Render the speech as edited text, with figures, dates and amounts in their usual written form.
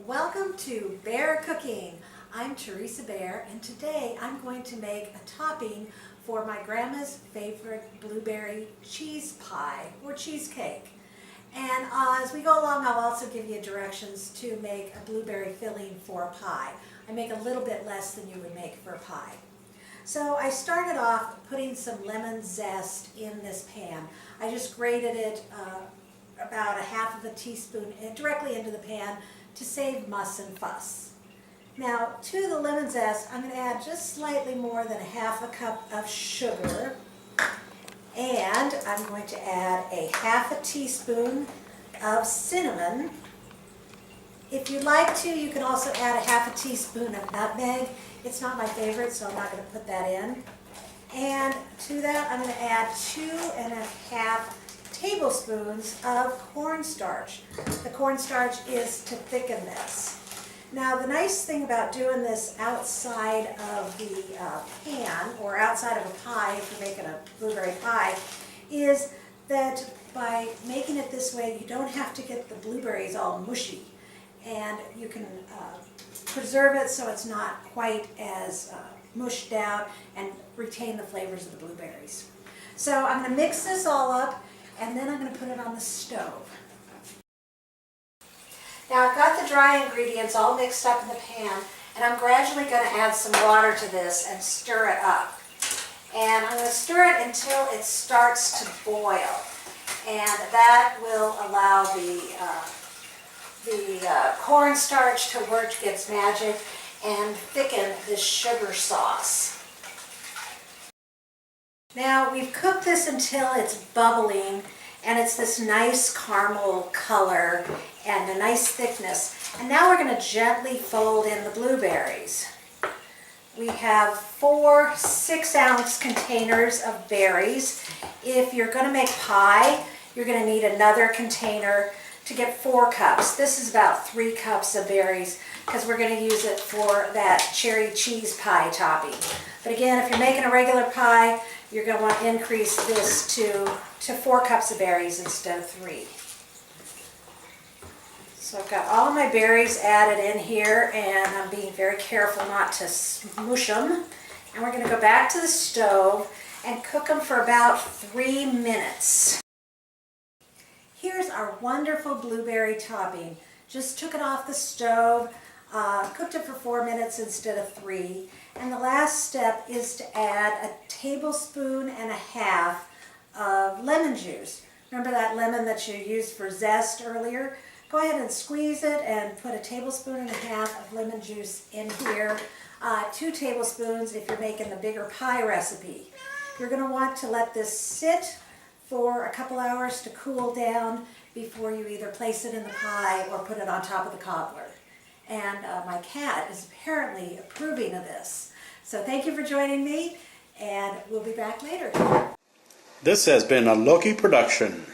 Welcome to Bear Cooking. I'm Teresa Bear, and today I'm going to make a topping for my grandma's favorite blueberry cheese pie or cheesecake. And as we go along, I'll also give you directions to make a blueberry filling for a pie. I make a little bit less than you would make for a pie. So I started off putting some lemon zest in this pan. I just grated it about a half of a teaspoon directly into the pan to save muss and fuss. Now to the lemon zest, I'm going to add just slightly more than a half a cup of sugar, and I'm going to add a half a teaspoon of cinnamon. If you'd like to, you can also add a half a teaspoon of nutmeg. It's not my favorite, so I'm not going to put that in. And to that, I'm going to add 2.5 tablespoons of cornstarch. The cornstarch is to thicken this. Now, the nice thing about doing this outside of the pan or outside of a pie, if you're making a blueberry pie, is that by making it this way, you don't have to get the blueberries all mushy, and you can preserve it so it's not quite as mushed out and retain the flavors of the blueberries. So I'm going to mix this all up, and then I'm going to put it on the stove. Now I've got the dry ingredients all mixed up in the pan, and I'm gradually going to add some water to this and stir it up. And I'm going to stir it until it starts to boil, and that will allow the cornstarch to work its magic and thicken this sugar sauce. Now we've cooked this until it's bubbling, and it's this nice caramel color and a nice thickness. And now we're going to gently fold in the blueberries. We have 4 6-ounce containers of berries. If you're going to make pie, you're going to need another container to get 4 cups. This is about 3 cups of berries because we're going to use it for that cherry cheese pie topping. But again, if you're making a regular pie, you're going to want to increase this to 4 cups of berries instead of 3. So I've got all of my berries added in here, and I'm being very careful not to smush them. And we're going to go back to the stove and cook them for about 3 minutes. Here's our wonderful blueberry topping. Just took it off the stove, cooked it for 4 minutes instead of 3. And the last step is to add a tablespoon and a half of lemon juice. Remember that lemon that you used for zest earlier? Go ahead and squeeze it and put a tablespoon and a half of lemon juice in here. 2 tablespoons if you're making the bigger pie recipe. You're going to want to let this sit for a couple hours to cool down before you either place it in the pie or put it on top of the cobbler. And my cat is apparently approving of this. So thank you for joining me, and we'll be back later. This has been a Loki production.